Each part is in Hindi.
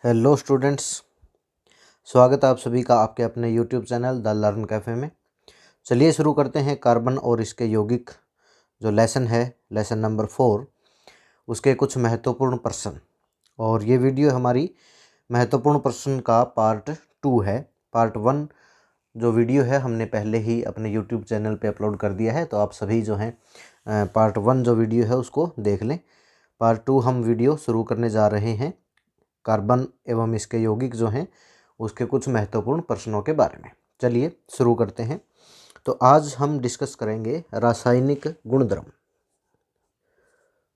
हेलो स्टूडेंट्स, स्वागत है आप सभी का आपके अपने YouTube channel the learn cafe में। चलिए शुरू करते हैं कार्बन और इसके यौगिक जो लेसन है, लेसन नंबर 4, उसके कुछ महत्वपूर्ण प्रश्न। और ये वीडियो हमारी महत्वपूर्ण प्रश्न का पार्ट 2 है। पार्ट 1 जो वीडियो है हमने पहले ही अपने यूट्यूब चैनल पे अपलोड कर दिया है, तो आप सभी जो हैं पार्ट 1 जो वीडियो है उसको देख लें। पार्ट 2 हम वीडियो शुरू करने जा रहे हैं कार्बन एवं इसके यौगिक जो हैं उसके कुछ महत्वपूर्ण प्रश्नों के बारे में। चलिए शुरू करते हैं। तो आज हम डिस्कस करेंगे रासायनिक गुणधर्म।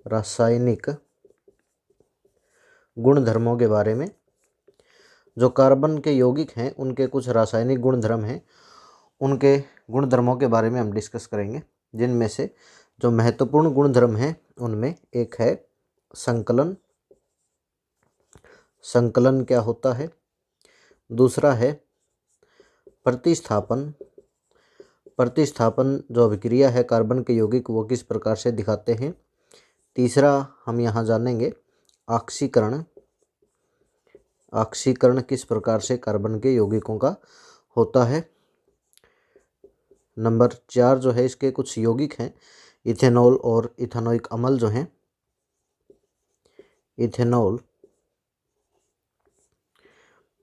रासायनिक गुणधर्मों के बारे में। जो कार्बन के यौगिक हैं उनके कुछ रासायनिक गुणधर्म हैं, उनके गुणधर्मों के बारे में हम डिस्कस करेंगे, जिनमें से जो महत्वपूर्ण गुणधर्म हैं उनमें एक है संकलन। संकलन क्या होता है? दूसरा है प्रतिस्थापन। प्रतिस्थापन जो अभिक्रिया है कार्बन के यौगिक वो किस प्रकार से दिखाते हैं। तीसरा हम यहाँ जानेंगे ऑक्सीकरण। ऑक्सीकरण किस प्रकार से कार्बन के यौगिकों का होता है। नंबर 4 जो है इसके कुछ यौगिक हैं, इथेनॉल और इथेनोइक अम्ल जो हैं। इथेनॉल।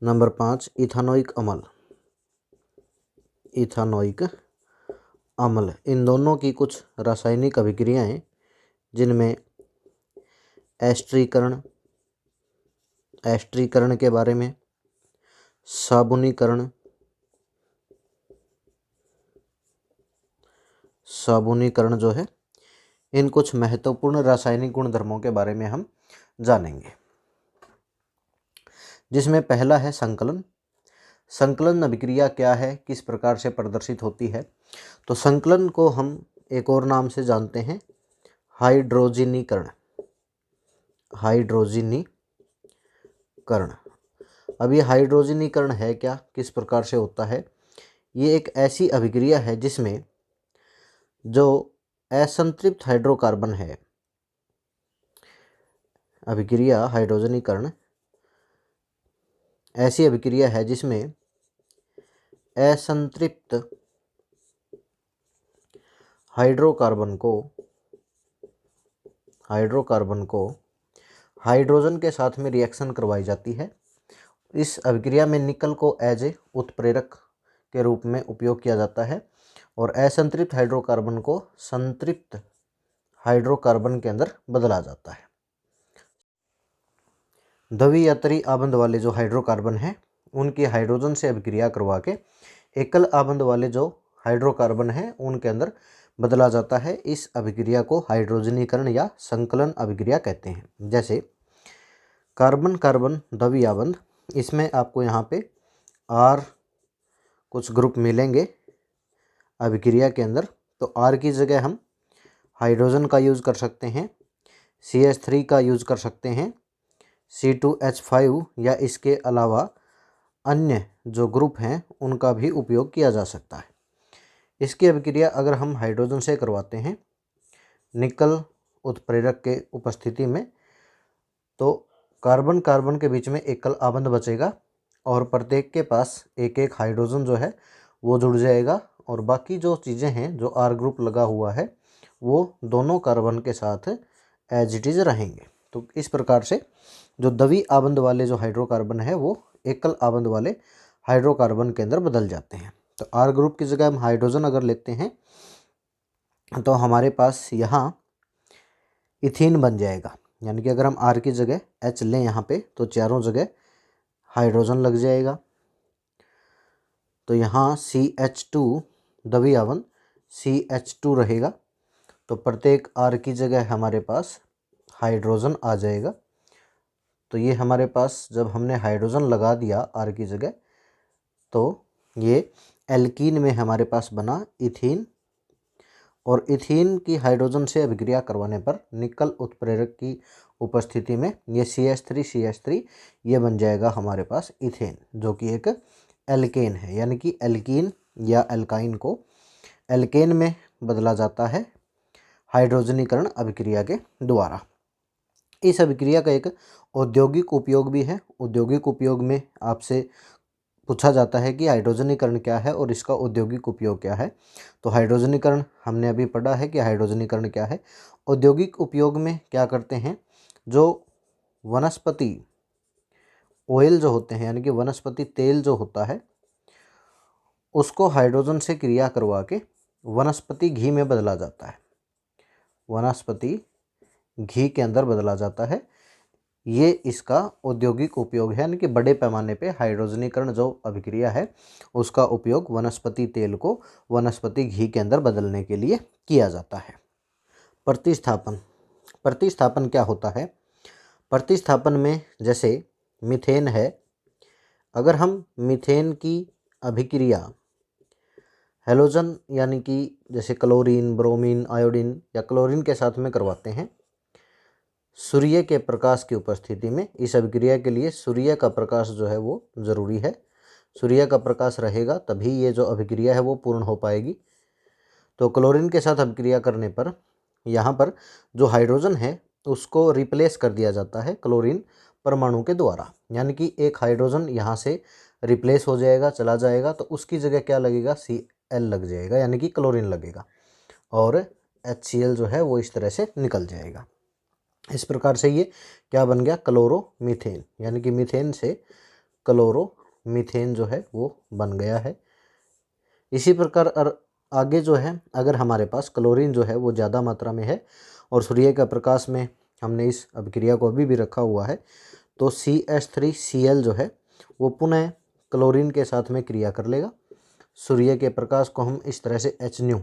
नंबर 5 इथेनोइक अम्ल। इथेनोइक अम्ल, इन दोनों की कुछ रासायनिक अभिक्रियाएं जिनमें एस्टरीकरण, एस्टरीकरण के बारे में, साबुनीकरण, साबुनीकरण जो है, इन कुछ महत्वपूर्ण रासायनिक गुणधर्मों के बारे में हम जानेंगे, जिसमें पहला है संकलन। संकलन अभिक्रिया क्या है, किस प्रकार से प्रदर्शित होती है। तो संकलन को हम एक और नाम से जानते हैं हाइड्रोजनीकरण। हाइड्रोजनीकरण। अब ये हाइड्रोजनीकरण है क्या, किस प्रकार से होता है। ये एक ऐसी अभिक्रिया है जिसमें जो असंतृप्त हाइड्रोकार्बन है, अभिक्रिया हाइड्रोजनीकरण ऐसी अभिक्रिया है जिसमें असंतृप्त हाइड्रोकार्बन को हाइड्रोजन के साथ में रिएक्शन करवाई जाती है। इस अभिक्रिया में निकल को एज ए उत्प्रेरक के रूप में उपयोग किया जाता है और असंतृप्त हाइड्रोकार्बन को संतृप्त हाइड्रोकार्बन के अंदर बदला जाता है। द्विअतरी आबंध वाले जो हाइड्रोकार्बन हैं उनकी हाइड्रोजन से अभिक्रिया करवा के एकल आबंध वाले जो हाइड्रोकार्बन हैं उनके अंदर बदला जाता है। इस अभिक्रिया को हाइड्रोजनीकरण या संकलन अभिक्रिया कहते हैं। जैसे कार्बन कार्बन द्विआबंध, इसमें आपको यहाँ पे R कुछ ग्रुप मिलेंगे अभिक्रिया के अंदर, तो R की जगह हम हाइड्रोजन का यूज़ कर सकते हैं, CH3 का यूज़ कर सकते हैं, C2H5 या इसके अलावा अन्य जो ग्रुप हैं उनका भी उपयोग किया जा सकता है। इसकी अभिक्रिया अगर हम हाइड्रोजन से करवाते हैं निकल उत्प्रेरक के उपस्थिति में, तो कार्बन कार्बन के बीच में एकल आबंध बचेगा और प्रत्येक के पास एक एक हाइड्रोजन जो है वो जुड़ जाएगा और बाकी जो चीज़ें हैं जो R ग्रुप लगा हुआ है वो दोनों कार्बन के साथ एज इट इज़ रहेंगे। तो इस प्रकार से जो द्वि आबंध वाले जो हाइड्रोकार्बन है वो एकल आबंध वाले हाइड्रोकार्बन के अंदर बदल जाते हैं। तो R ग्रुप की जगह हम हाइड्रोजन अगर लेते हैं तो हमारे पास यहाँ इथीन बन जाएगा, यानी कि अगर हम R की जगह H लें यहाँ पे तो चारों जगह हाइड्रोजन लग जाएगा। तो यहाँ CH2 द्विआबंध CH2 रहेगा, तो प्रत्येक R की जगह हमारे पास हाइड्रोजन आ जाएगा। तो ये हमारे पास जब हमने हाइड्रोजन लगा दिया R की जगह तो ये एल्कीन में हमारे पास बना इथीन, और इथीन की हाइड्रोजन से अभिक्रिया करवाने पर निकल उत्प्रेरक की उपस्थिति में ये CH3 ये बन जाएगा हमारे पास इथेन, जो कि एक एल्केन है। यानी कि एल्कीन या एल्काइन को एल्केन में बदला जाता है हाइड्रोजनीकरण अभिक्रिया के द्वारा। इस अभिक्रिया का एक औद्योगिक उपयोग भी है। औद्योगिक उपयोग में आपसे पूछा जाता है कि हाइड्रोजनीकरण क्या है और इसका औद्योगिक उपयोग क्या है। तो हाइड्रोजनीकरण हमने अभी पढ़ा है कि हाइड्रोजनीकरण क्या है। औद्योगिक उपयोग में क्या करते हैं, जो वनस्पति ऑयल जो होते हैं यानी कि वनस्पति तेल जो होता है उसको हाइड्रोजन से क्रिया करवा के वनस्पति घी में बदला जाता है, वनस्पति घी के अंदर बदला जाता है। ये इसका औद्योगिक उपयोग है, यानी कि बड़े पैमाने पे हाइड्रोजनीकरण जो अभिक्रिया है उसका उपयोग वनस्पति तेल को वनस्पति घी के अंदर बदलने के लिए किया जाता है। प्रतिस्थापन, प्रतिस्थापन क्या होता है? प्रतिस्थापन में जैसे मीथेन है, अगर हम मीथेन की अभिक्रिया हेलोजन यानी कि जैसे क्लोरीन, ब्रोमीन, आयोडीन या क्लोरीन के साथ में करवाते हैं सूर्य के प्रकाश की उपस्थिति में, इस अभिक्रिया के लिए सूर्य का प्रकाश जो है वो ज़रूरी है। सूर्य का प्रकाश रहेगा तभी ये जो अभिक्रिया है वो पूर्ण हो पाएगी। तो क्लोरीन के साथ अभिक्रिया करने पर यहाँ पर जो हाइड्रोजन है उसको रिप्लेस कर दिया जाता है क्लोरीन परमाणु के द्वारा, यानी कि एक हाइड्रोजन यहाँ से रिप्लेस हो जाएगा, चला जाएगा, तो उसकी जगह क्या लगेगा, Cl लग जाएगा, यानी कि क्लोरीन लगेगा और HCl जो है वो इस तरह से निकल जाएगा। इस प्रकार से ये क्या बन गया, क्लोरोमीथेन, यानी कि मीथेन से क्लोरोमीथेन जो है वो बन गया है। इसी प्रकार आगे जो है, अगर हमारे पास क्लोरीन जो है वो ज़्यादा मात्रा में है और सूर्य का प्रकाश में हमने इस अभिक्रिया को अभी भी रखा हुआ है, तो CH3Cl जो है वो पुनः क्लोरीन के साथ में क्रिया कर लेगा। सूर्य के प्रकाश को हम इस तरह से HNu,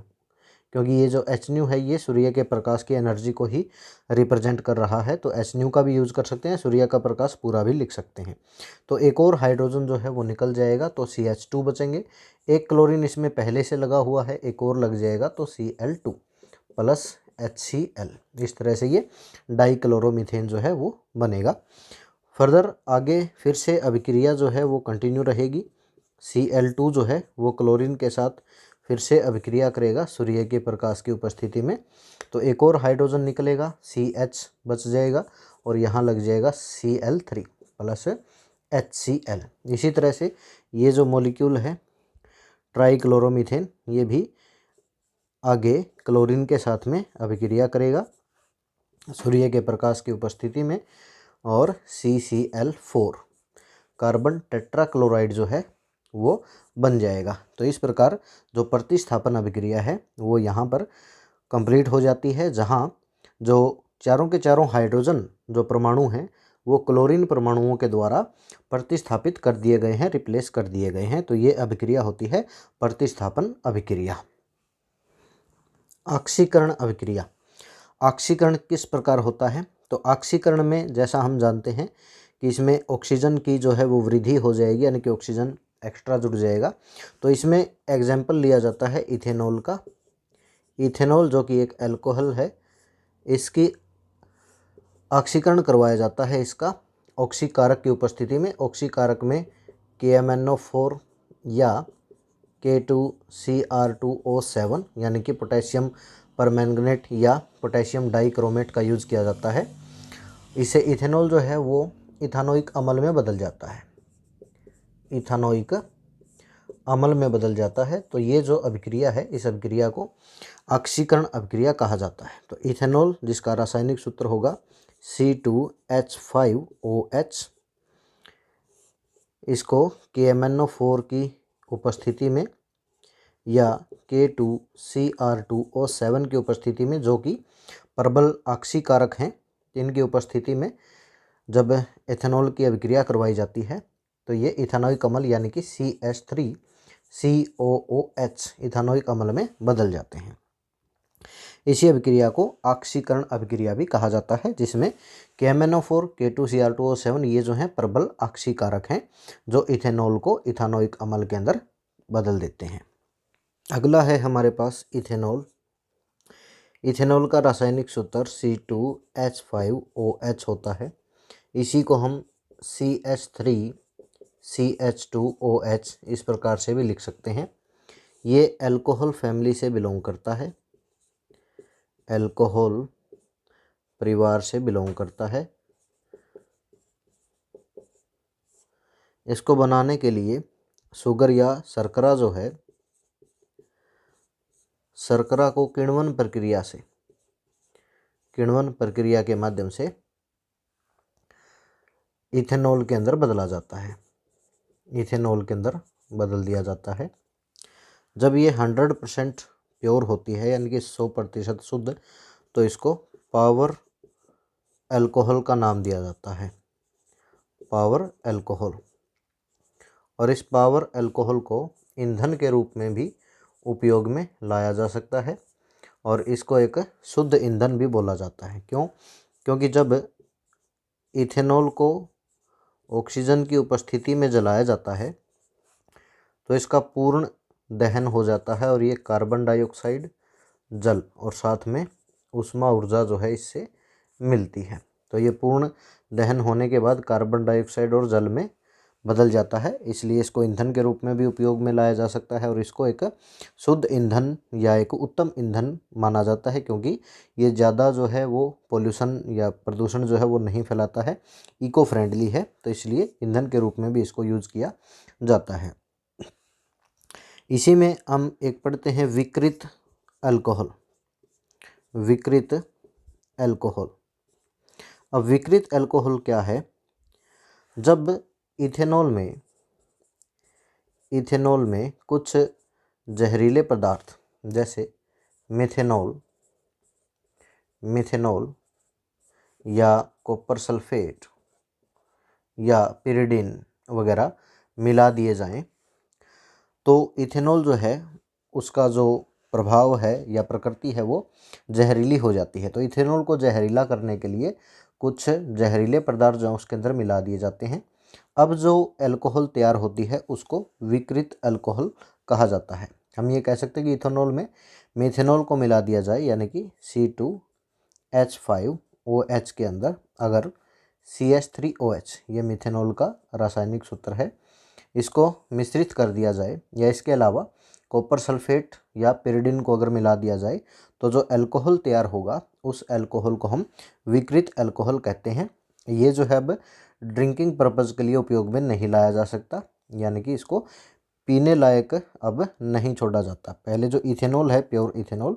क्योंकि ये जो HNu है ये सूर्य के प्रकाश की एनर्जी को ही रिप्रेजेंट कर रहा है, तो HNu का भी यूज़ कर सकते हैं, सूर्य का प्रकाश पूरा भी लिख सकते हैं। तो एक और हाइड्रोजन जो है वो निकल जाएगा, तो CH2 बचेंगे। एक क्लोरीन इसमें पहले से लगा हुआ है, एक और लग जाएगा तो Cl2 प्लस HCl। इस तरह से ये डाइक्लोरोमीथेन जो है वो बनेगा। फर्दर आगे फिर से अभिक्रिया जो है वो कंटिन्यू रहेगी। Cl2 जो है वो क्लोरीन के साथ फिर से अभिक्रिया करेगा सूर्य के प्रकाश की उपस्थिति में, तो एक और हाइड्रोजन निकलेगा, CH बच जाएगा और यहाँ लग जाएगा Cl3 प्लस HCl। इसी तरह से ये जो मॉलिक्यूल है ट्राइक्लोरोमीथेन, ये भी आगे क्लोरीन के साथ में अभिक्रिया करेगा सूर्य के प्रकाश की उपस्थिति में और CCl4 कार्बन टेट्राक्लोराइड जो है वो बन जाएगा। तो इस प्रकार जो प्रतिस्थापन अभिक्रिया है वो यहाँ पर कंप्लीट हो जाती है, जहाँ जो चारों के चारों हाइड्रोजन जो परमाणु हैं वो क्लोरीन परमाणुओं के द्वारा प्रतिस्थापित कर दिए गए हैं, रिप्लेस कर दिए गए हैं। तो ये अभिक्रिया होती है प्रतिस्थापन अभिक्रिया। ऑक्सीकरण अभिक्रिया, ऑक्सीकरण किस प्रकार होता है? तो ऑक्सीकरण में जैसा हम जानते हैं कि इसमें ऑक्सीजन की जो है वो वृद्धि हो जाएगी, यानी कि ऑक्सीजन एक्स्ट्रा जुड़ जाएगा। तो इसमें एग्जाम्पल लिया जाता है इथेनॉल का। इथेनॉल जो कि एक अल्कोहल है, इसकी ऑक्सीकरण करवाया जाता है इसका ऑक्सीकारक की उपस्थिति में। ऑक्सीकारक में KMnO4 या K2Cr2O7 यानी कि पोटेशियम परमैंगनेट या पोटेशियम डाइक्रोमेट का यूज़ किया जाता है। इससे इथेनॉल जो है वो इथानोइक अम्ल में बदल जाता है, इथानोइक अम्ल में बदल जाता है। तो ये जो अभिक्रिया है इस अभिक्रिया को ऑक्सीकरण अभिक्रिया कहा जाता है। तो इथेनॉल जिसका रासायनिक सूत्र होगा C2H5OH, इसको KMnO4 की उपस्थिति में या K2Cr2O7 की उपस्थिति में, जो कि प्रबल ऑक्सीकारक हैं, इनकी उपस्थिति में जब एथेनॉल की अभिक्रिया करवाई जाती है तो ये इथानोइक अम्ल यानी कि CH3COOH इथानोइक अम्ल में बदल जाते हैं। इसी अभिक्रिया को ऑक्सीकरण अभिक्रिया भी कहा जाता है, जिसमें KMnO4, K2Cr2O7 ये जो हैं प्रबल ऑक्सीकारक हैं जो इथेनॉल को इथानोइक अम्ल के अंदर बदल देते हैं। अगला है हमारे पास इथेनॉल। इथेनॉल का रासायनिक सूत्र C2H5OH होता है। इसी को हम CH3CH2OH इस प्रकार से भी लिख सकते हैं। ये अल्कोहल फैमिली से बिलोंग करता है, अल्कोहल परिवार से बिलोंग करता है। इसको बनाने के लिए शुगर या शर्करा जो है, शर्करा को किण्वन प्रक्रिया के माध्यम से इथेनॉल के अंदर बदला जाता है, इथेनॉल के अंदर बदल दिया जाता है। जब ये 100% प्योर होती है यानी कि 100% शुद्ध, तो इसको पावर अल्कोहल का नाम दिया जाता है, पावर अल्कोहल। और इस पावर अल्कोहल को ईंधन के रूप में भी उपयोग में लाया जा सकता है और इसको एक शुद्ध ईंधन भी बोला जाता है। क्यों? क्योंकि जब इथेनॉल को ऑक्सीजन की उपस्थिति में जलाया जाता है तो इसका पूर्ण दहन हो जाता है और ये कार्बन डाइऑक्साइड, जल और साथ में ऊष्मा ऊर्जा जो है इससे मिलती है। तो ये पूर्ण दहन होने के बाद कार्बन डाइऑक्साइड और जल में बदल जाता है, इसलिए इसको ईंधन के रूप में भी उपयोग में लाया जा सकता है और इसको एक शुद्ध ईंधन या एक उत्तम ईंधन माना जाता है, क्योंकि ये ज़्यादा जो है वो पोल्यूशन या प्रदूषण जो है वो नहीं फैलाता है, इको फ्रेंडली है, तो इसलिए ईंधन के रूप में भी इसको यूज़ किया जाता है। इसी में हम एक पढ़ते हैं विकृत अल्कोहल, विकृत अल्कोहल। अब विकृत अल्कोहल क्या है? जब इथेनॉल में कुछ जहरीले पदार्थ जैसे मिथेनॉल या कॉपर सल्फेट या पिरिडिन वगैरह मिला दिए जाएं, तो इथेनॉल जो है उसका जो प्रभाव है या प्रकृति है वो जहरीली हो जाती है। तो इथेनॉल को जहरीला करने के लिए कुछ जहरीले पदार्थ जो उसके अंदर मिला दिए जाते हैं। अब जो अल्कोहल तैयार होती है उसको विकृत अल्कोहल कहा जाता है। हम ये कह सकते हैं कि इथेनॉल में मिथेनॉल को मिला दिया जाए, यानी कि C2H5OH के अंदर अगर CH3OH, ये मिथेनॉल का रासायनिक सूत्र है, इसको मिश्रित कर दिया जाए या इसके अलावा कॉपर सल्फेट या पिरिडिन को अगर मिला दिया जाए, तो जो अल्कोहल तैयार होगा उस अल्कोहल को हम विकृत अल्कोहल कहते हैं। ये जो है अब ड्रिंकिंग पर्पज़ के लिए उपयोग में नहीं लाया जा सकता, यानी कि इसको पीने लायक अब नहीं छोड़ा जाता। पहले जो इथेनॉल है, प्योर इथेनॉल,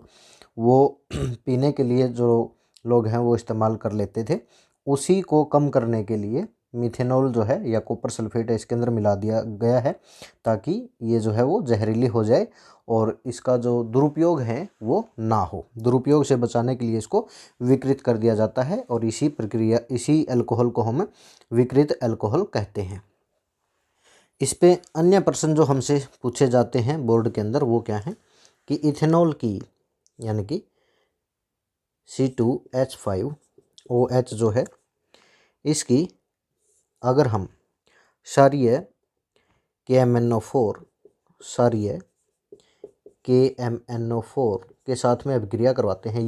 वो पीने के लिए जो लोग हैं वो इस्तेमाल कर लेते थे, उसी को कम करने के लिए मिथेनॉल जो है या कॉपर सल्फेट है इसके अंदर मिला दिया गया है, ताकि ये जो है वो जहरीली हो जाए और इसका जो दुरुपयोग है वो ना हो। दुरुपयोग से बचाने के लिए इसको विकृत कर दिया जाता है और इसी अल्कोहल को हम विकृत अल्कोहल कहते हैं। इस पे अन्य प्रश्न जो हमसे पूछे जाते हैं बोर्ड के अंदर वो क्या है कि इथेनॉल की यानी कि C2H5OH जो है, इसकी अगर हम क्षारीय KMNO4 के साथ में अभिक्रिया करवाते हैं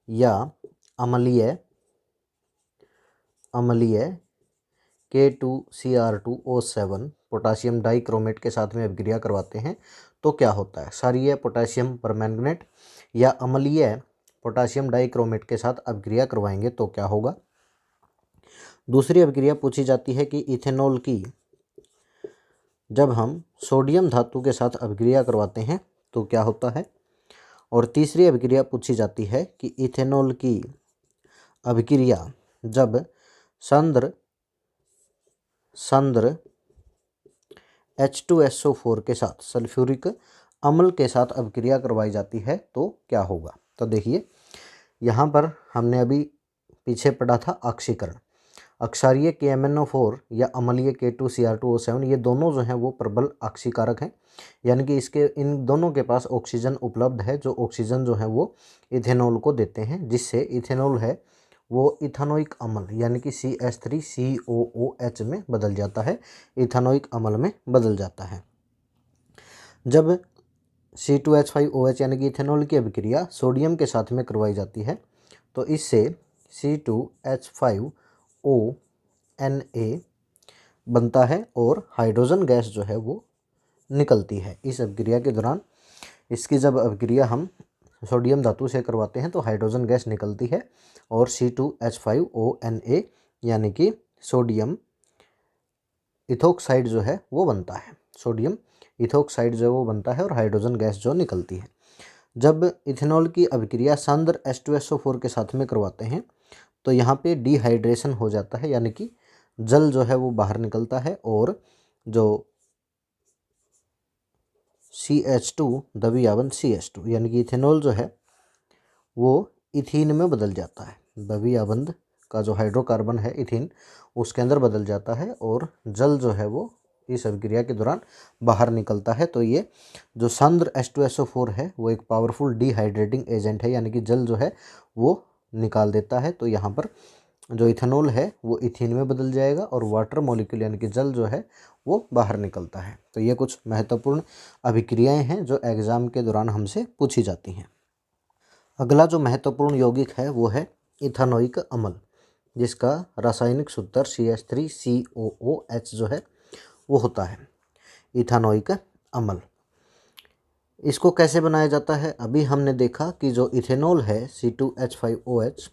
या अम्लीय K2Cr2O7 पोटासियम डाइक्रोमेट के साथ में अभिक्रिया करवाते हैं, तो क्या होता है? क्षारीय पोटासियम परमैंगनेट या अम्लीय पोटासियम डाइक्रोमेट के साथ अभिक्रिया करवाएंगे तो क्या होगा? दूसरी अभिक्रिया पूछी जाती है कि इथेनॉल की जब हम सोडियम धातु के साथ अभिक्रिया करवाते हैं तो क्या होता है? और तीसरी अभिक्रिया पूछी जाती है कि इथेनॉल की अभिक्रिया जब सांद्र H2SO4 के साथ सल्फ्यूरिक अम्ल के साथ अभिक्रिया करवाई जाती है तो क्या होगा? तो देखिए, यहाँ पर हमने अभी पीछे पढ़ा था ऑक्सीकरण। अक्षारीय KMNO4 या अम्लीय K2Cr2O7, ये दोनों जो हैं वो प्रबल ऑक्सीकारक हैं, यानी कि इन दोनों के पास ऑक्सीजन उपलब्ध है, जो ऑक्सीजन जो है वो इथेनॉल को देते हैं, जिससे इथेनॉल है वो इथानोइक अम्ल यानी कि CH3COOH में बदल जाता है, इथानोइक अम्ल में बदल जाता है। जब C2H5OH यानी कि इथेनॉल की अभिक्रिया सोडियम के साथ में करवाई जाती है तो इससे C2H5ONA बनता है और हाइड्रोजन गैस जो है वो निकलती है। इस अभिक्रिया के दौरान इसकी जब अभिक्रिया हम सोडियम धातु से करवाते हैं तो हाइड्रोजन गैस निकलती है और C2H5ONA यानी कि सोडियम इथोक्साइड जो है वो बनता है, सोडियम इथोक्साइड जो है वो बनता है और हाइड्रोजन गैस जो निकलती है। जब इथेनॉल की अभिक्रिया सांद्र H2SO4 के साथ में करवाते हैं तो यहाँ पे डिहाइड्रेशन हो जाता है, यानी कि जल जो है वो बाहर निकलता है और जो CH2 द्रव्यलवण CH2 यानी कि इथेनॉल जो है वो इथीन में बदल जाता है। द्रव्यलवण का जो हाइड्रोकार्बन है इथीन, उसके अंदर बदल जाता है और जल जो है वो इस अभिक्रिया के दौरान बाहर निकलता है। तो ये जो सांद्र H2SO4 है वो एक पावरफुल डिहाइड्रेटिंग एजेंट है, यानी कि जल जो है वो निकाल देता है। तो यहाँ पर जो इथेनॉल है वो इथीन में बदल जाएगा और वाटर मॉलिक्यूल यानी कि जल जो है वो बाहर निकलता है। तो ये कुछ महत्वपूर्ण अभिक्रियाएं हैं जो एग्ज़ाम के दौरान हमसे पूछी जाती हैं। अगला जो महत्वपूर्ण यौगिक है वो है इथानोइक अम्ल, जिसका रासायनिक सूत्र CH3COOH जो है वो होता है इथानोइक अम्ल। इसको कैसे बनाया जाता है? अभी हमने देखा कि जो इथेनॉल है C2H5OH,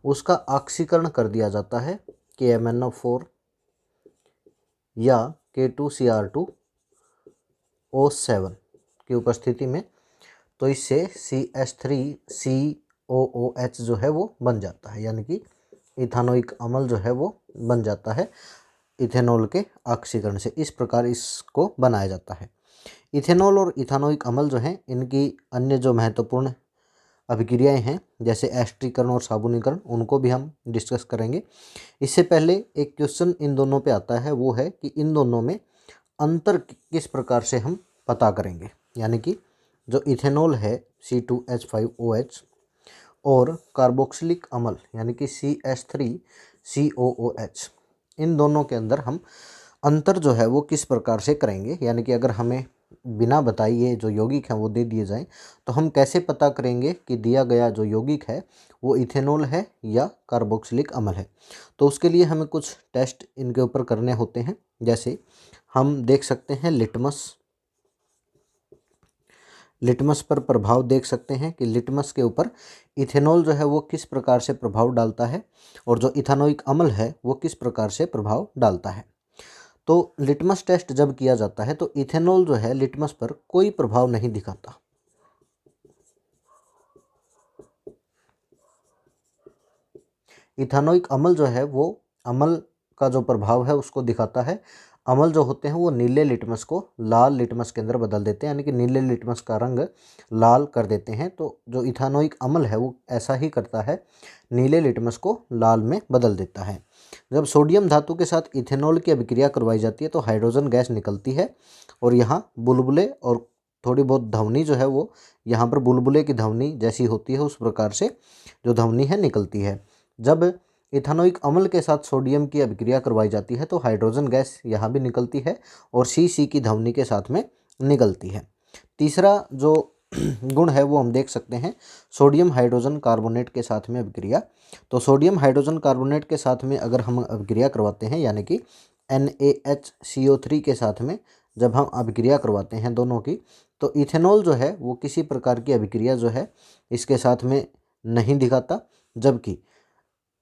उसका ऑक्सीकरण कर दिया जाता है KMnO4 या K2Cr2O7 की उपस्थिति में। तो इससे CH3COOH जो है वो बन जाता है, यानी कि इथानोइक अम्ल जो है वो बन जाता है इथेनॉल के ऑक्सीकरण से। इस प्रकार इसको बनाया जाता है। इथेनॉल और इथानोइक अम्ल जो हैं इनकी अन्य जो महत्वपूर्ण अभिक्रियाएं हैं जैसे एस्टरीकरण और साबुनीकरण, उनको भी हम डिस्कस करेंगे। इससे पहले एक क्वेश्चन इन दोनों पे आता है, वो है कि इन दोनों में अंतर किस प्रकार से हम पता करेंगे। यानी कि जो इथेनॉल है C2H5OH और कार्बोक्सिलिक अम्ल यानी कि CH3COOH, इन दोनों के अंदर हम अंतर जो है वो किस प्रकार से करेंगे। यानी कि अगर हमें बिना बताइए जो यौगिक हैं वो दे दिए जाएं तो हम कैसे पता करेंगे कि दिया गया जो यौगिक है वो इथेनॉल है या कार्बोक्सिलिक अम्ल है। तो उसके लिए हमें कुछ टेस्ट इनके ऊपर करने होते हैं। जैसे हम देख सकते हैं लिटमस पर प्रभाव देख सकते हैं कि लिटमस के ऊपर इथेनॉल जो है वो किस प्रकार से प्रभाव डालता है और जो इथानोइक अम्ल है वो किस प्रकार से प्रभाव डालता है। तो लिटमस टेस्ट जब किया जाता है तो इथेनॉल जो है लिटमस पर कोई प्रभाव नहीं दिखाता। इथानोइक अम्ल जो है वो अम्ल का जो प्रभाव है उसको दिखाता है। अम्ल जो होते हैं वो नीले लिटमस को लाल लिटमस के अंदर बदल देते हैं, यानी कि नीले लिटमस का रंग लाल कर देते हैं। तो जो इथानोइक अम्ल है वो ऐसा ही करता है, नीले लिटमस को लाल में बदल देता है। जब सोडियम धातु के साथ इथेनॉल की अभिक्रिया करवाई जाती है तो हाइड्रोजन गैस निकलती है और यहाँ बुलबुले और थोड़ी बहुत ध्वनि जो है वो यहाँ पर बुलबुले की ध्वनि जैसी होती है उस प्रकार से जो ध्वनि है निकलती है। जब इथानोइक अम्ल के साथ सोडियम की अभिक्रिया करवाई जाती है तो हाइड्रोजन गैस यहाँ भी निकलती है और सी की ध्वनि के साथ में निकलती है। तीसरा जो गुण है वो हम देख सकते हैं सोडियम हाइड्रोजन कार्बोनेट के साथ में अभिक्रिया। तो सोडियम हाइड्रोजन कार्बोनेट के साथ में अगर हम अभिक्रिया करवाते हैं यानी कि NaHCO3 के साथ में जब हम अभिक्रिया करवाते हैं दोनों की, तो इथेनॉल जो है वो किसी प्रकार की अभिक्रिया जो है इसके साथ में नहीं दिखाता। जबकि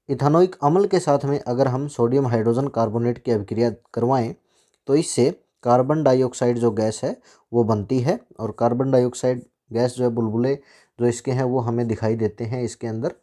इथानोइक अम्ल के साथ में अगर हम सोडियम हाइड्रोजन कार्बोनेट की अभिक्रिया करवाएं तो इससे कार्बन डाइऑक्साइड जो गैस है वो बनती है और कार्बन डाइऑक्साइड गैस जो है बुलबुले जो इसके हैं वो हमें दिखाई देते हैं इसके अंदर।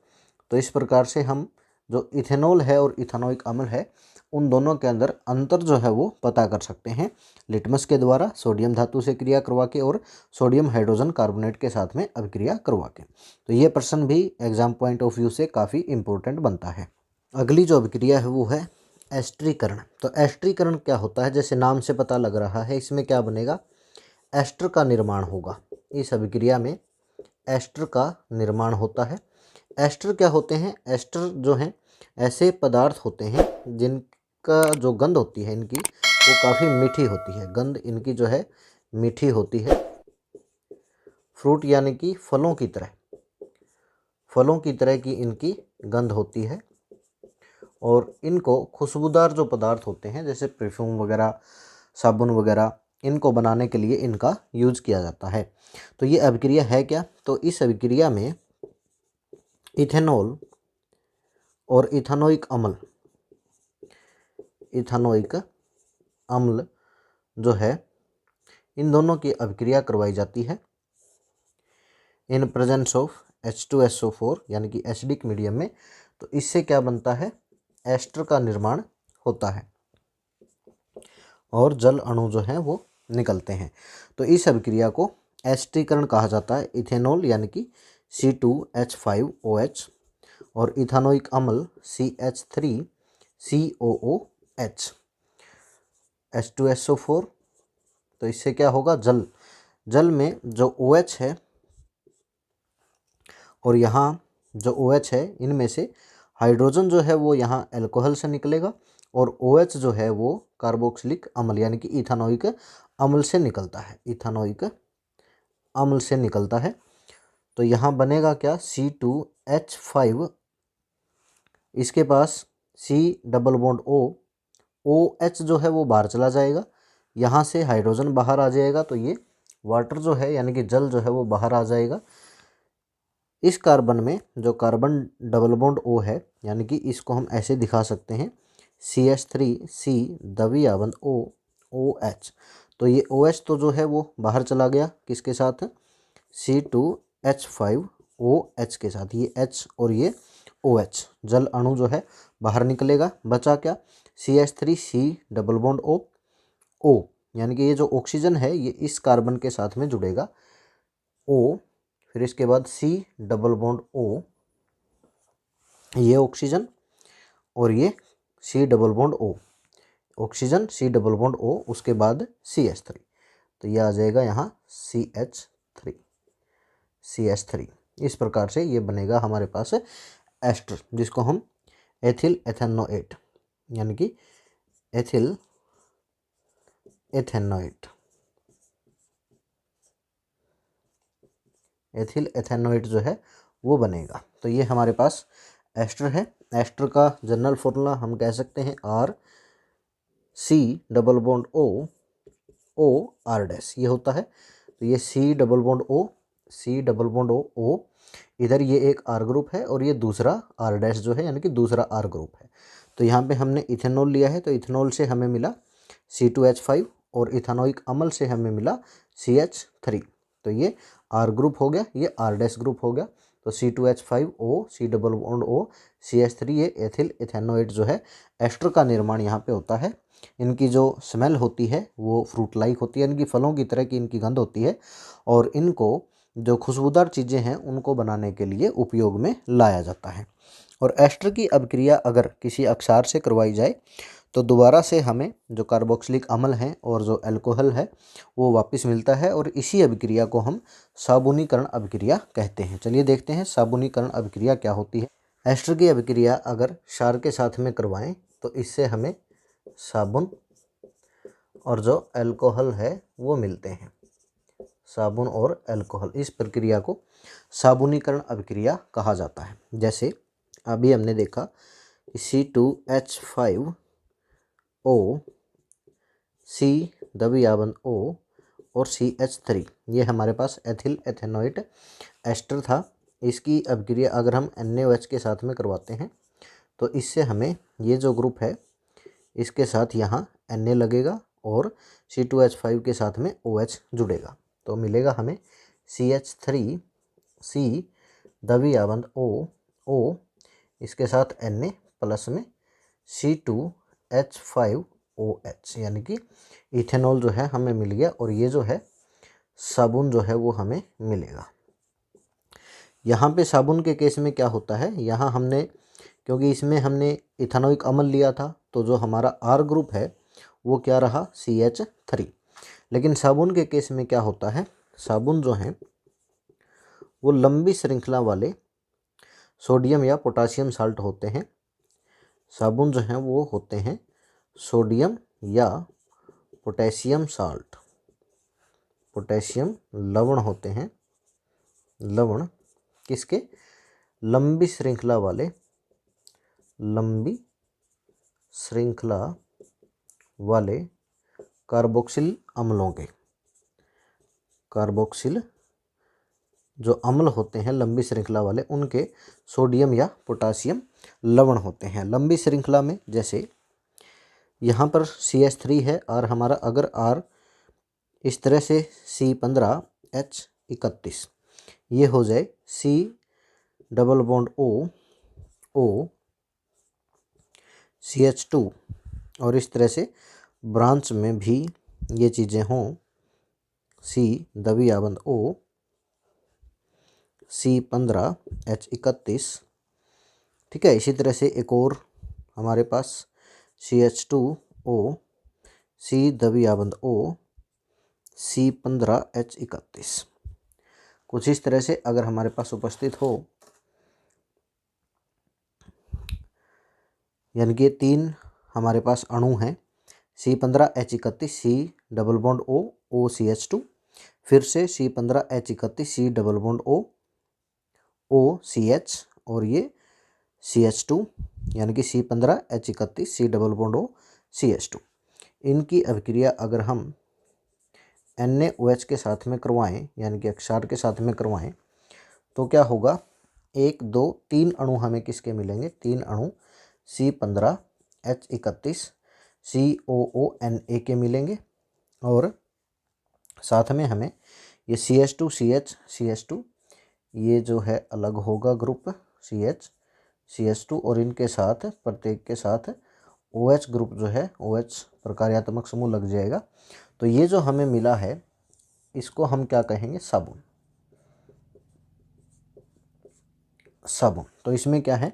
तो इस प्रकार से हम जो इथेनॉल है और इथानोइक अम्ल है उन दोनों के अंदर अंतर जो है वो पता कर सकते हैं लिटमस के द्वारा सोडियम धातु से क्रिया करवा के और सोडियम हाइड्रोजन कार्बोनेट के साथ में अभिक्रिया करवा के। तो ये प्रश्न भी एग्जाम पॉइंट ऑफ व्यू से काफ़ी इम्पोर्टेंट बनता है। अगली जो अभिक्रिया है वो है एस्टरीकरण। तो एस्टरीकरण क्या होता है? जैसे नाम से पता लग रहा है, इसमें क्या बनेगा, एस्टर का निर्माण होगा। इस अभिक्रिया में एस्टर का निर्माण होता है। एस्टर क्या होते हैं? एस्टर जो हैं ऐसे पदार्थ होते हैं जिनका जो गंध होती है इनकी वो काफ़ी मीठी होती है। गंध इनकी जो है मीठी होती है। फ्रूट यानी कि फलों की तरह की इनकी गंध होती है और इनको खुशबूदार जो पदार्थ होते हैं जैसे परफ्यूम वगैरह, साबुन वगैरह, इनको बनाने के लिए इनका यूज किया जाता है। तो ये अभिक्रिया है क्या? तो इस अभिक्रिया में इथेनॉल और इथानोइक अम्ल जो है, इन दोनों की अभिक्रिया करवाई जाती है इन प्रेजेंस ऑफ H2SO4 यानी कि एसिडिक मीडियम में। तो इससे क्या बनता है, एस्टर का निर्माण होता है और जल अणु जो हैं वो निकलते हैं। तो इस अभिक्रिया को एस्टरीकरण कहा जाता है। इथेनॉल यानी कि C2H5OH और इथानोइक अम्ल CH3COOH H2SO4। तो इससे क्या होगा, जल में जो OH है और यहाँ जो OH है, इनमें से हाइड्रोजन जो है वो यहाँ एल्कोहल से निकलेगा और OH जो है वो कार्बोक्सिलिक अम्ल यानी कि इथानोइक अम्ल से निकलता है, इथानोइक अम्ल से निकलता है। तो यहाँ बनेगा क्या, C2H5, इसके पास C डबल बॉन्ड OH जो है वो बाहर चला जाएगा, यहाँ से हाइड्रोजन बाहर आ जाएगा। तो ये वाटर जो है यानी कि जल जो है वो बाहर आ जाएगा। इस कार्बन में जो कार्बन डबल बॉन्ड O है, यानी कि इसको हम ऐसे दिखा सकते हैं CH3C द्विआबंध OH। तो ये OH तो जो है वो बाहर चला गया, किसके साथ, C2H5OH के साथ। ये H और ये OH जल अणु जो है बाहर निकलेगा। बचा क्या, CH3C डबल बॉन्ड O यानी कि ये जो ऑक्सीजन है ये इस कार्बन के साथ में जुड़ेगा O, फिर इसके बाद C डबल बॉन्ड O, ये ऑक्सीजन और ये C double bond O, oxygen C double bond O, उसके बाद CH3। तो ये आ जाएगा यहाँ CH3। इस प्रकार से ये बनेगा हमारे पास एस्टर, जिसको हम एथिल एथेनोएट यानी कि एथिल एथेनोएट जो है वो बनेगा। तो ये हमारे पास एस्टर है। एस्टर का जनरल फॉर्मूला हम कह सकते हैं C double bond O R dash, ये होता है। तो ये C डबल बॉन्ड O, इधर ये एक R ग्रुप है और ये दूसरा R डैश जो है यानी कि दूसरा R ग्रुप है। तो यहाँ पे हमने इथेनॉल लिया है, तो इथेनॉल से हमें मिला C2H5 और इथानोइक अम्ल से हमें मिला CH3। तो ये R ग्रुप हो गया, ये R डैश ग्रुप हो गया। तो C2H5O C double bond O CH3, ये एथिल एथेनोएट जो है एस्टर का निर्माण यहाँ पे होता है। इनकी जो स्मेल होती है वो फ्रूट लाइक होती है, इनकी फलों की तरह की इनकी गंध होती है और इनको जो खुशबूदार चीज़ें हैं उनको बनाने के लिए उपयोग में लाया जाता है। और एस्टर की अभिक्रिया अगर किसी अक्षार से करवाई जाए तो दोबारा से हमें जो कार्बोक्सिलिक अम्ल है और जो अल्कोहल है वो वापस मिलता है और इसी अभिक्रिया को हम साबुनीकरण अभिक्रिया कहते हैं। चलिए देखते हैं साबुनीकरण अभिक्रिया क्या होती है। एस्टर की अभिक्रिया अगर क्षार के साथ में करवाएं तो इससे हमें साबुन और जो अल्कोहल है वो मिलते हैं, साबुन और अल्कोहल। इस प्रक्रिया को साबुनीकरण अभिक्रिया कहा जाता है। जैसे अभी हमने देखा C2H5O C द्विआबंध O और CH3, ये हमारे पास एथिल एथेनोएट एस्टर था। इसकी अभिक्रिया अगर हम NaOH के साथ में करवाते हैं तो इससे हमें ये जो ग्रुप है इसके साथ यहाँ Na लगेगा और C2H5 के साथ में OH जुड़ेगा। तो मिलेगा हमें CH3C द्विआबंध O, इसके साथ Na प्लस में C2H5OH यानी कि इथेनॉल जो है हमें मिल गया और ये जो है साबुन जो है वो हमें मिलेगा। यहाँ पे साबुन के केस में क्या होता है, यहाँ हमने क्योंकि इसमें हमने इथानोइक अम्ल लिया था तो जो हमारा R ग्रुप है वो क्या रहा, CH3। लेकिन साबुन के केस में क्या होता है, साबुन जो है वो लंबी श्रृंखला वाले सोडियम या पोटासियम साल्ट होते हैं। साबुन जो हैं वो होते हैं सोडियम या पोटेशियम साल्ट, पोटेशियम लवण होते हैं। लवण किसके, लंबी श्रृंखला वाले कार्बोक्सिल अम्लों के, कार्बोक्सिल जो अम्ल होते हैं लंबी श्रृंखला वाले उनके सोडियम या पोटासियम लवण होते हैं। लंबी श्रृंखला में जैसे यहाँ पर CH3 है और हमारा अगर R इस तरह से C15H31 ये हो जाए C double bond O CH2 और इस तरह से ब्रांच में भी ये चीज़ें हों C दबिया बंद O C15H31, ठीक है। इसी तरह से एक और हमारे पास CH2O C दबिया बंद O C15H31। कुछ इस तरह से अगर हमारे पास उपस्थित हो, यानी कि 3 हमारे पास अणु हैं C15H31 C double bond O OCH2, फिर से C15H31 C double bond O OCH और ये CH2 यानी कि C15H31 C double bond O CH2। इनकी अभिक्रिया अगर हम NaOH के साथ में करवाएं यानी कि क्षार के साथ में करवाएं तो क्या होगा, 1 2 3 अणु हमें किसके मिलेंगे, 3 अणु C15H31 COONA के मिलेंगे और साथ में हमें ये CH2 CH2 ये जो है अलग होगा ग्रुप CH2 और इनके साथ प्रत्येक के साथ OH ग्रुप जो है OH प्रकार्यात्मक समूह लग जाएगा। तो ये जो हमें मिला है इसको हम क्या कहेंगे, साबुन। तो इसमें क्या है,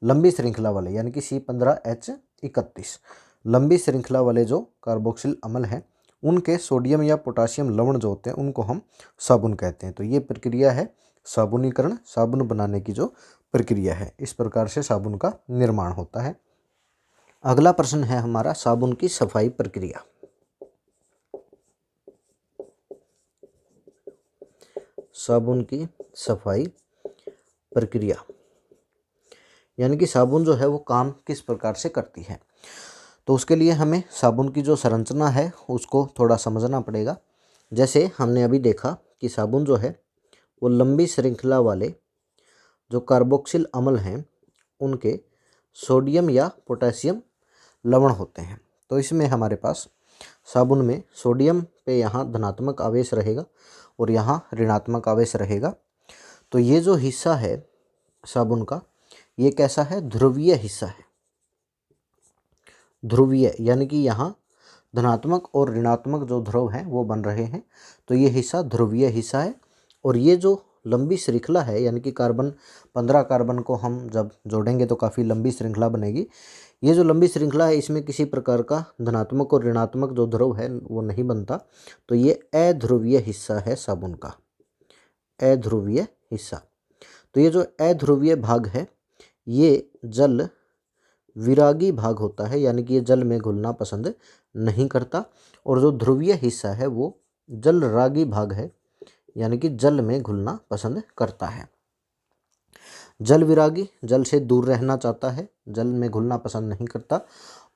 लंबी श्रृंखला वाले यानी कि C15H31 लंबी श्रृंखला वाले जो कार्बोक्सिल अम्ल हैं उनके सोडियम या पोटासियम लवण जो होते हैं उनको हम साबुन कहते हैं। तो ये प्रक्रिया है साबुनीकरण, साबुन बनाने की जो प्रक्रिया है, इस प्रकार से साबुन का निर्माण होता है। अगला प्रश्न है हमारा साबुन की सफाई प्रक्रिया। साबुन की सफाई प्रक्रिया यानी कि साबुन जो है वो काम किस प्रकार से करती है। तो उसके लिए हमें साबुन की जो संरचना है उसको थोड़ा समझना पड़ेगा। जैसे हमने अभी देखा कि साबुन जो है वो लंबी श्रृंखला वाले जो कार्बोक्सिल अम्ल हैं उनके सोडियम या पोटेशियम लवण होते हैं। तो इसमें हमारे पास साबुन में सोडियम पे यहाँ धनात्मक आवेश रहेगा और यहाँ ऋणात्मक आवेश रहेगा। तो ये जो हिस्सा है साबुन का ये कैसा है, ध्रुवीय हिस्सा है। ध्रुवीय यानी कि यहाँ धनात्मक और ऋणात्मक जो ध्रुव हैं वो बन रहे हैं, तो ये हिस्सा ध्रुवीय हिस्सा है। और ये जो लंबी श्रृंखला है यानी कि 15 कार्बन को हम जब जोड़ेंगे तो काफ़ी लंबी श्रृंखला बनेगी। ये जो लंबी श्रृंखला है इसमें किसी प्रकार का धनात्मक और ऋणात्मक जो ध्रुव है वो नहीं बनता, तो ये अध्रुवीय हिस्सा है साबुन का, अध्रुवीय हिस्सा। तो ये जो अध्रुवीय भाग है ये जल विरागी भाग होता है, यानी कि ये जल में घुलना पसंद नहीं करता। और जो ध्रुवीय हिस्सा है वो जल रागी भाग है, यानी कि जल में घुलना पसंद करता है। जल विरागी जल से दूर रहना चाहता है, जल में घुलना पसंद नहीं करता।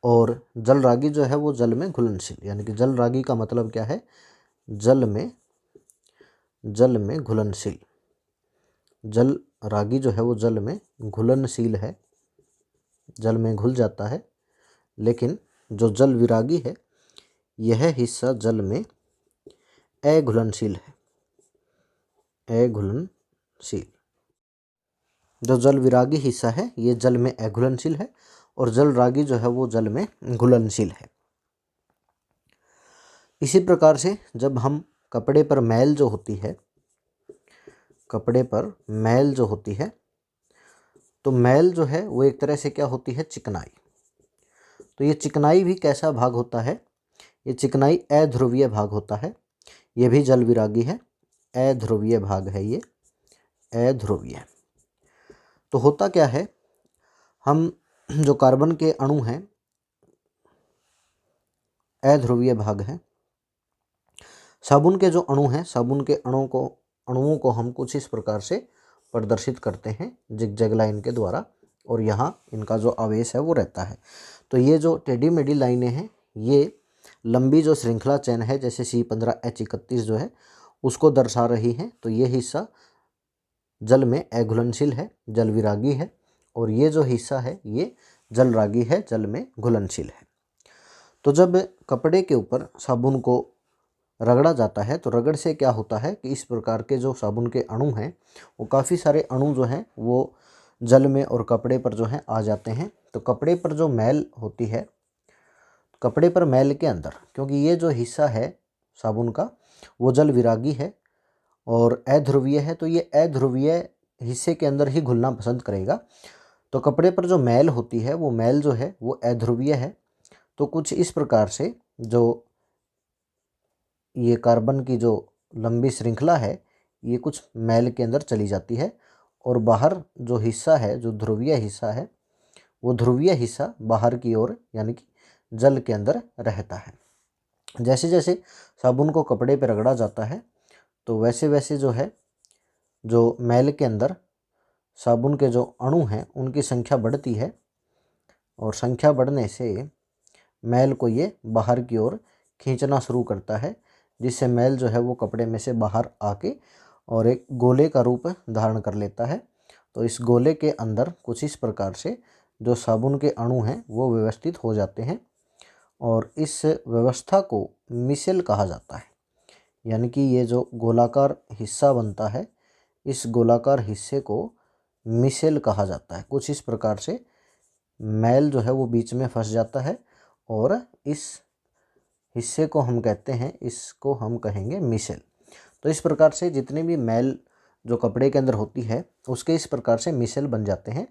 और जल रागी जो है वो जल में घुलनशील, यानी कि जल रागी का मतलब क्या है, जल में घुलनशील। जल रागी जो है वो जल में घुलनशील है, जल में घुल जाता है। लेकिन जो जल विरागी है यह हिस्सा जल में अघुलनशील है, अघुलनशील। जो जल विरागी हिस्सा है ये जल में अघुलनशील है और जल रागी जो है वो जल में घुलनशील है। इसी प्रकार से जब हम कपड़े पर मैल जो होती है, कपड़े पर मैल जो होती है, तो मैल जो है वो एक तरह से क्या होती है, चिकनाई। तो ये चिकनाई भी कैसा भाग होता है, ये चिकनाई अध्रुवीय भाग होता है। ये भी जल विरागी है, अध्रुवीय भाग है ये, अध्रुवीय। तो होता क्या है, हम जो कार्बन के अणु हैं अध्रुवीय भाग हैं। साबुन के जो अणु हैं, साबुन के अणुओं को हम कुछ इस प्रकार से प्रदर्शित करते हैं जिगजैग लाइन के द्वारा, और यहाँ इनका जो आवेश है वो रहता है। तो ये जो टेढ़ी मेढ़ी लाइनें हैं ये लंबी जो श्रृंखला चेन है जैसे C15H31 जो है उसको दर्शा रही हैं। तो ये हिस्सा जल में अघुलनशील है, जल विरागी है, और ये जो हिस्सा है ये जल रागी है, जल में घुलनशील है। तो जब कपड़े के ऊपर साबुन को रगड़ा जाता है तो रगड़ से क्या होता है कि इस प्रकार के जो साबुन के अणु हैं वो काफ़ी सारे अणु जो हैं वो जल में और कपड़े पर जो है आ जाते हैं। तो कपड़े पर जो मैल होती है, कपड़े पर मैल के अंदर, क्योंकि ये जो हिस्सा है साबुन का वो जल विरागी है और अध्रुवीय है, तो ये अध्रुवीय हिस्से के अंदर ही घुलना पसंद करेगा। तो कपड़े पर जो मैल होती है वो मैल जो है वो अध्रुवीय है। तो कुछ इस प्रकार से जो ये कार्बन की जो लंबी श्रृंखला है ये कुछ मैल के अंदर चली जाती है और बाहर जो हिस्सा है, जो ध्रुवीय हिस्सा है, वो ध्रुवीय हिस्सा बाहर की ओर यानी कि जल के अंदर रहता है। जैसे जैसे साबुन को कपड़े पर रगड़ा जाता है तो वैसे वैसे जो है जो मैल के अंदर साबुन के जो अणु हैं उनकी संख्या बढ़ती है और संख्या बढ़ने से मैल को ये बाहर की ओर खींचना शुरू करता है, जिससे मैल जो है वो कपड़े में से बाहर आके और एक गोले का रूप धारण कर लेता है। तो इस गोले के अंदर कुछ इस प्रकार से जो साबुन के अणु हैं वो व्यवस्थित हो जाते हैं और इस व्यवस्था को मिसेल कहा जाता है। यानी कि ये जो गोलाकार हिस्सा बनता है इस गोलाकार हिस्से को मिसेल कहा जाता है। कुछ इस प्रकार से मैल जो है वो बीच में फंस जाता है और इस हिस्से को हम कहते हैं, इसको हम कहेंगे मिसेल। तो इस प्रकार से जितने भी मैल जो कपड़े के अंदर होती है उसके इस प्रकार से मिसेल बन जाते हैं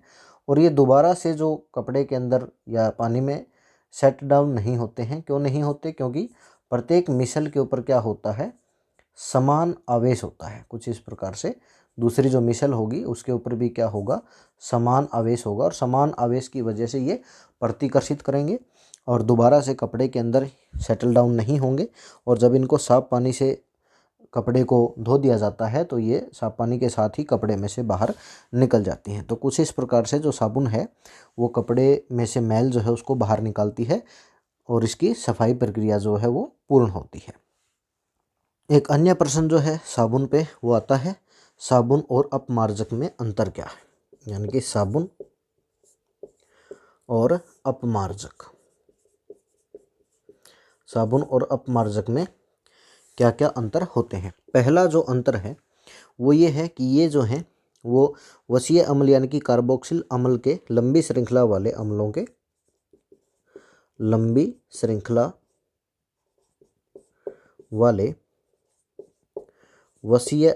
और ये दोबारा से जो कपड़े के अंदर या पानी में सेट डाउन नहीं होते हैं। क्यों नहीं होते? क्योंकि प्रत्येक मिसेल के ऊपर क्या होता है, समान आवेश होता है। कुछ इस प्रकार से दूसरी जो मिसेल होगी उसके ऊपर भी क्या होगा, समान आवेश होगा और समान आवेश की वजह से ये प्रतिकर्षित करेंगे और दोबारा से कपड़े के अंदर सेटल डाउन नहीं होंगे। और जब इनको साफ पानी से कपड़े को धो दिया जाता है तो ये साफ पानी के साथ ही कपड़े में से बाहर निकल जाती हैं। तो कुछ इस प्रकार से जो साबुन है वो कपड़े में से मैल जो है उसको बाहर निकालती है और इसकी सफाई प्रक्रिया जो है वो पूर्ण होती है। एक अन्य प्रश्न जो है साबुन पे वो आता है, साबुन और अपमार्जक में अंतर क्या है? यानी कि साबुन और अपमार्जक, साबुन और अपमार्जक में क्या क्या अंतर होते हैं? पहला जो अंतर है वो ये है कि ये जो हैं वो वसीय अम्ल यानी कि कार्बोक्सिल अम्ल के लंबी श्रृंखला वाले अम्लों के, लंबी श्रृंखला वाले वसीय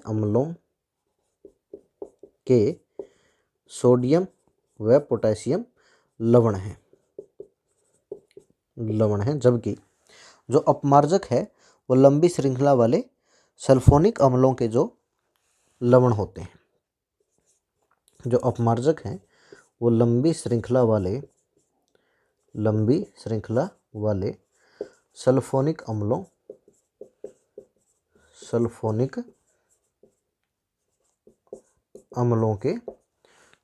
अम्लों के सोडियम व पोटेशियम लवण हैं, जबकि जो अपमार्जक है वो लंबी श्रृंखला वाले सल्फोनिक अम्लों के जो लवण होते हैं। जो अपमार्जक हैं वो लंबी श्रृंखला वाले सल्फोनिक अम्लों के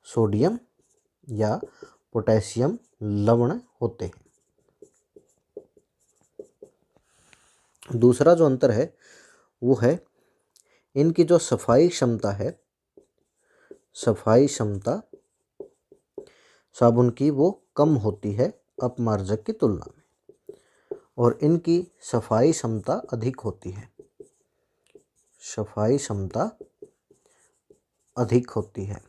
सोडियम या पोटेशियम लवण होते हैं। दूसरा जो अंतर है वो है इनकी जो सफाई क्षमता है, सफाई क्षमता साबुन की वो कम होती है अपमार्जक की तुलना में और इनकी सफाई क्षमता अधिक होती है, सफाई क्षमता अधिक होती है,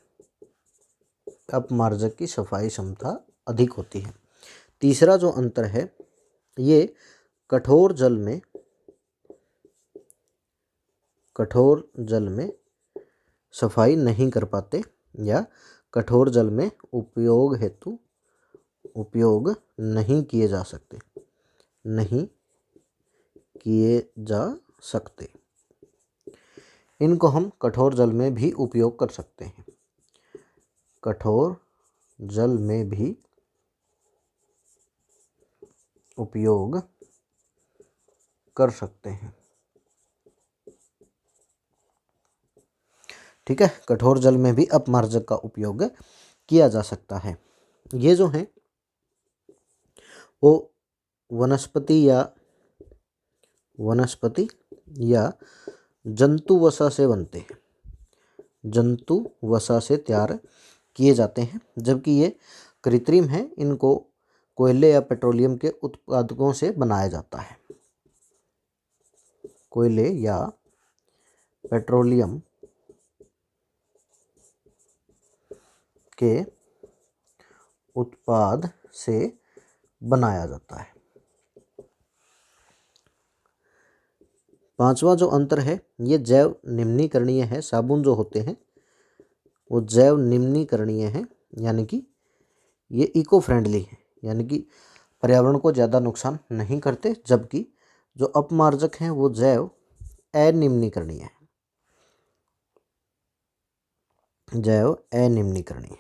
अपमार्जक की सफाई क्षमता अधिक होती है। तीसरा जो अंतर है ये कठोर जल में सफाई नहीं कर पाते या कठोर जल में उपयोग हेतु उपयोग नहीं किए जा सकते। इनको हम कठोर जल में भी उपयोग कर सकते हैं, कठोर जल में भी उपयोग कर सकते हैं। ठीक है, कठोर जल में भी अपमार्जक का उपयोग किया जा सकता है। ये जो हैं वो वनस्पति या जंतु वसा से बनते हैं, जंतु वसा से तैयार किए जाते हैं, जबकि ये कृत्रिम हैं। इनको कोयले या पेट्रोलियम के उत्पादों से बनाया जाता है। कोयले या पेट्रोलियम के उत्पाद से बनाया जाता है। पांचवा जो अंतर है ये जैव निम्नीकरणीय है। साबुन जो होते हैं वो जैव निम्नीकरणीय हैं, यानी कि ये इको फ्रेंडली है, यानी कि पर्यावरण को ज़्यादा नुकसान नहीं करते, जबकि जो अपमार्जक हैं वो जैव अनिम्नीकरणीय है। जैव अनिम्नीकरणीय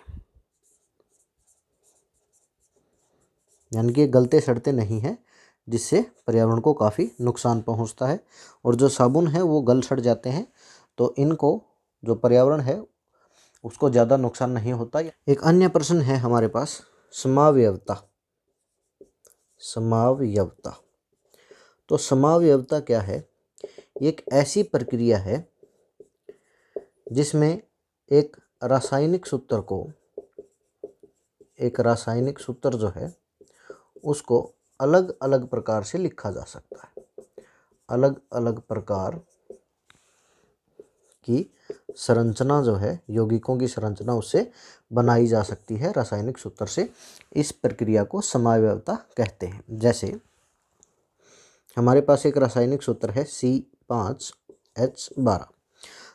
यानी कि गलते सड़ते नहीं हैं, जिससे पर्यावरण को काफ़ी नुकसान पहुंचता है। और जो साबुन है वो गल सड़ जाते हैं, तो इनको जो पर्यावरण है उसको ज़्यादा नुकसान नहीं होता। एक अन्य प्रश्न है हमारे पास, समावयवता। समावयवता, तो समावयवता क्या है? एक ऐसी प्रक्रिया है जिसमें एक रासायनिक सूत्र जो है उसको अलग अलग प्रकार से लिखा जा सकता है। अलग अलग प्रकार की संरचना जो है, यौगिकों की संरचना उससे बनाई जा सकती है रासायनिक सूत्र से। इस प्रक्रिया को समावयवता कहते हैं। जैसे हमारे पास एक रासायनिक सूत्र है C5H12,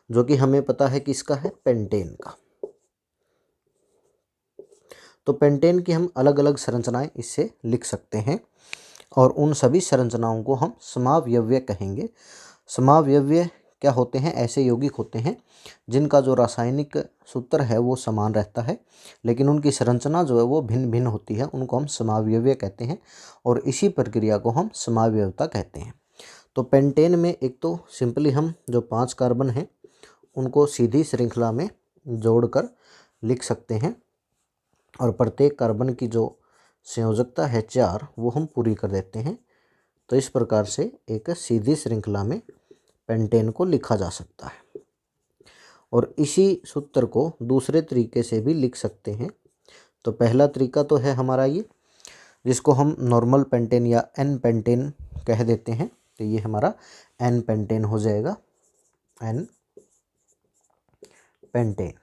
जो कि हमें पता है किसका है, पेंटेन का। तो पेंटेन की हम अलग अलग संरचनाएं इससे लिख सकते हैं और उन सभी संरचनाओं को हम समावयव कहेंगे। समावयव क्या होते हैं? ऐसे यौगिक होते हैं जिनका जो रासायनिक सूत्र है वो समान रहता है, लेकिन उनकी संरचना जो है वो भिन्न भिन्न होती है, उनको हम समावयव कहते हैं और इसी प्रक्रिया को हम समावयवता कहते हैं। तो पेंटेन में एक तो सिंपली हम जो 5 कार्बन हैं उनको सीधी श्रृंखला में जोड़कर लिख सकते हैं और प्रत्येक कार्बन की जो संयोजकता है 4 वो हम पूरी कर देते हैं। तो इस प्रकार से एक सीधी श्रृंखला में पेंटेन को लिखा जा सकता है। और इसी सूत्र को दूसरे तरीके से भी लिख सकते हैं। तो पहला तरीका तो है हमारा ये, जिसको हम नॉर्मल पेंटेन या एन पेंटेन कह देते हैं। तो ये हमारा एन पेंटेन हो जाएगा, एन पेंटेन।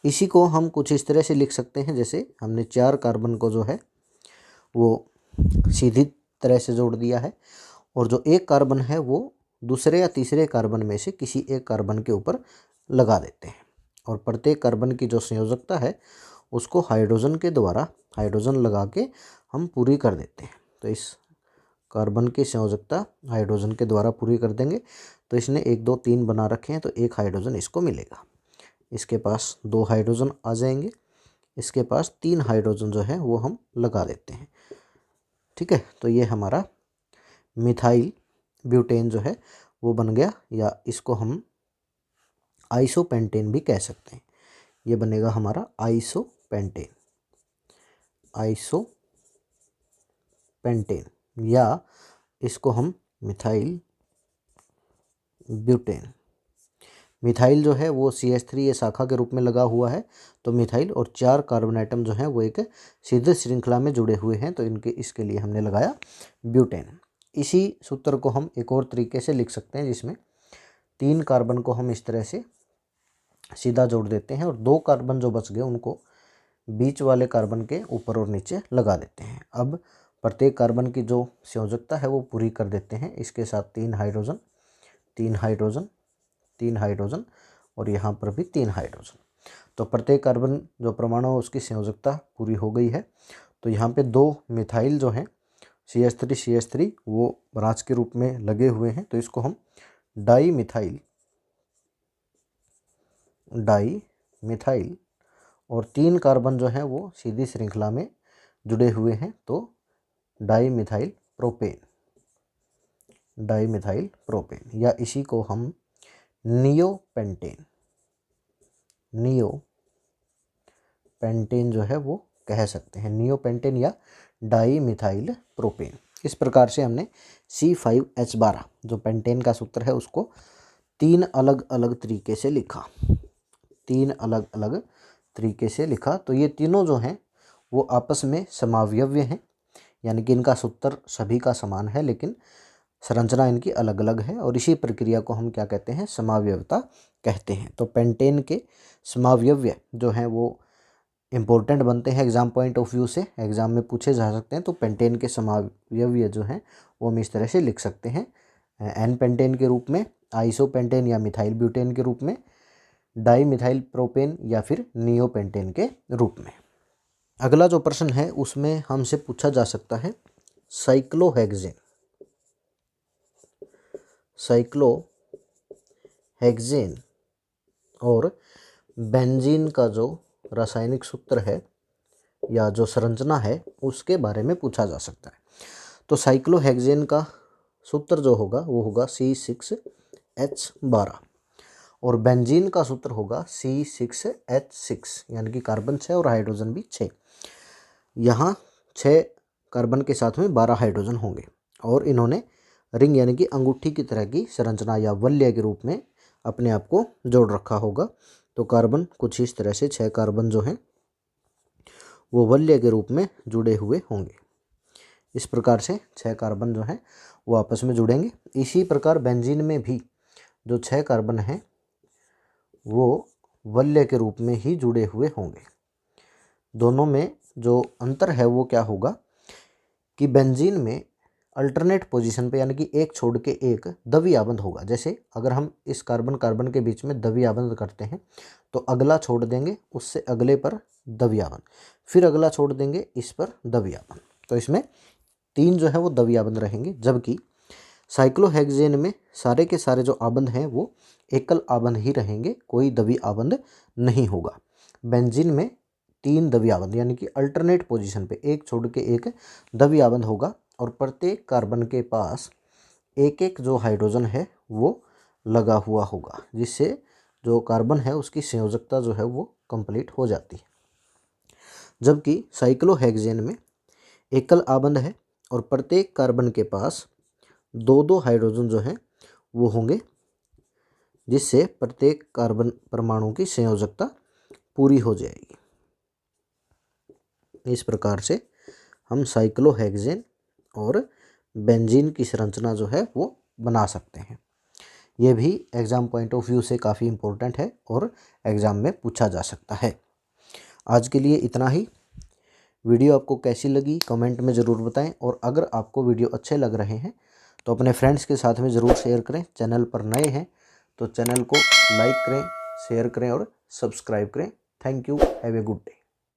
इसी को हम कुछ इस तरह से लिख सकते हैं, जैसे हमने 4 कार्बन को जो है वो सीधी तरह से जोड़ दिया है और जो एक कार्बन है वो दूसरे या तीसरे कार्बन में से किसी एक कार्बन के ऊपर लगा देते हैं और प्रत्येक कार्बन की जो संयोजकता है उसको हाइड्रोजन के द्वारा, हाइड्रोजन लगा के हम पूरी कर देते हैं। तो इस कार्बन की संयोजकता हाइड्रोजन के द्वारा पूरी कर देंगे। तो इसने 1 2 3 बना रखे हैं, तो 1 हाइड्रोजन इसको मिलेगा। इसके पास 2 हाइड्रोजन आ जाएंगे, इसके पास 3 हाइड्रोजन जो है वो हम लगा देते हैं। ठीक है, तो ये हमारा मिथाइल ब्यूटेन जो है वो बन गया, या इसको हम आइसोपेंटेन भी कह सकते हैं। ये बनेगा हमारा आइसोपेंटेन, आइसोपेंटेन, या इसको हम मिथाइल ब्यूटेन। मिथाइल जो है वो CH3 ये शाखा के रूप में लगा हुआ है, तो मिथाइल और 4 कार्बन आइटम जो हैं वो एक सीधे श्रृंखला में जुड़े हुए हैं, तो इसके लिए हमने लगाया ब्यूटेन। इसी सूत्र को हम एक और तरीके से लिख सकते हैं, जिसमें 3 कार्बन को हम इस तरह से सीधा जोड़ देते हैं और 2 कार्बन जो बच गए उनको बीच वाले कार्बन के ऊपर और नीचे लगा देते हैं। अब प्रत्येक कार्बन की जो संयोजकता है वो पूरी कर देते हैं। इसके साथ 3 हाइड्रोजन, 3 हाइड्रोजन, 3 हाइड्रोजन और यहाँ पर भी 3 हाइड्रोजन। तो प्रत्येक कार्बन जो परमाणु है उसकी संयोजकता पूरी हो गई है। तो यहाँ पे 2 मिथाइल जो हैं CH3 वो ब्रांच के रूप में लगे हुए हैं, तो इसको हम डाई मिथाइल और 3 कार्बन जो हैं वो सीधी श्रृंखला में जुड़े हुए हैं, तो डाई मिथाइल प्रोपेन, या इसी को हम नियोपेंटेन जो है वो कह सकते हैं, नियोपेंटेन या डाई मिथाइल प्रोपेन। इस प्रकार से हमने C5H12 जो पेंटेन का सूत्र है उसको 3 अलग अलग तरीके से लिखा, 3 अलग अलग तरीके से लिखा। तो ये तीनों जो हैं वो आपस में समावयव हैं, यानी कि इनका सूत्र सभी का समान है लेकिन संरचना इनकी अलग अलग है, और इसी प्रक्रिया को हम क्या कहते हैं, समावयवता कहते हैं। तो पेंटेन के समावयव जो हैं वो इम्पोर्टेंट बनते हैं एग्जाम पॉइंट ऑफ व्यू से, एग्जाम में पूछे जा सकते हैं। तो पेंटेन के समावयव जो हैं वो हम इस तरह से लिख सकते हैं, एन पेंटेन के रूप में, आइसो पेंटेन या मिथाइल ब्यूटेन के रूप में, डाई मिथाइल प्रोपेन या फिर नियो पेंटेन के रूप में। अगला जो प्रश्न है उसमें हमसे पूछा जा सकता है साइक्लोहेक्सेन। साइक्लोहेक्सेन और बेंजीन का जो रासायनिक सूत्र है या जो संरचना है उसके बारे में पूछा जा सकता है। तो साइक्लोहेक्सेन का सूत्र जो होगा वो होगा C6H12 और बेंजीन का सूत्र होगा C6H6, यानी कि कार्बन 6 और हाइड्रोजन भी 6। यहाँ 6 कार्बन के साथ में 12 हाइड्रोजन होंगे और इन्होंने रिंग यानी कि अंगूठी की तरह की संरचना या वलय के रूप में अपने आप को जोड़ रखा होगा। तो कार्बन कुछ इस तरह से 6 कार्बन जो हैं वो वलय के रूप में जुड़े हुए होंगे। इस प्रकार से 6 कार्बन जो हैं वो आपस में जुड़ेंगे। इसी प्रकार बेंजीन में भी जो 6 कार्बन हैं वो वलय के रूप में ही जुड़े हुए होंगे। दोनों में जो अंतर है वो क्या होगा कि बेंजीन में अल्टरनेट पोजीशन पे, यानी कि एक छोड़ के एक द्विआबंध होगा। जैसे अगर हम इस कार्बन कार्बन के बीच में द्विआबंध करते हैं तो अगला छोड़ देंगे, उससे अगले पर द्विआबंध, फिर अगला छोड़ देंगे, इस पर द्विआबंध। तो इसमें 3 जो है वो द्विआबंध रहेंगे, जबकि साइक्लोहेक्सेन में सारे के सारे जो आबंध हैं वो एकल आबंध ही रहेंगे, कोई द्विआबंध नहीं होगा। बेंजीन में 3 द्विआबंध यानी कि अल्टरनेट पोजीशन पे एक छोड़ के एक द्विआबंध होगा और प्रत्येक कार्बन के पास एक एक जो हाइड्रोजन है वो लगा हुआ होगा, जिससे जो कार्बन है उसकी संयोजकता जो है वो कंप्लीट हो जाती है। जबकि साइक्लोहेक्सेन में एकल आबंध है और प्रत्येक कार्बन के पास 2-2 हाइड्रोजन जो हैं वो होंगे, जिससे प्रत्येक कार्बन परमाणु की संयोजकता पूरी हो जाएगी। इस प्रकार से हम साइक्लोहेक्सेन और बेंजीन की संरचना जो है वो बना सकते हैं। ये भी एग्ज़ाम पॉइंट ऑफ व्यू से काफ़ी इम्पोर्टेंट है और एग्ज़ाम में पूछा जा सकता है। आज के लिए इतना ही। वीडियो आपको कैसी लगी कमेंट में ज़रूर बताएं, और अगर आपको वीडियो अच्छे लग रहे हैं तो अपने फ्रेंड्स के साथ में ज़रूर शेयर करें। चैनल पर नए हैं तो चैनल को लाइक करें, शेयर करें और सब्सक्राइब करें। Thank you, have a good day.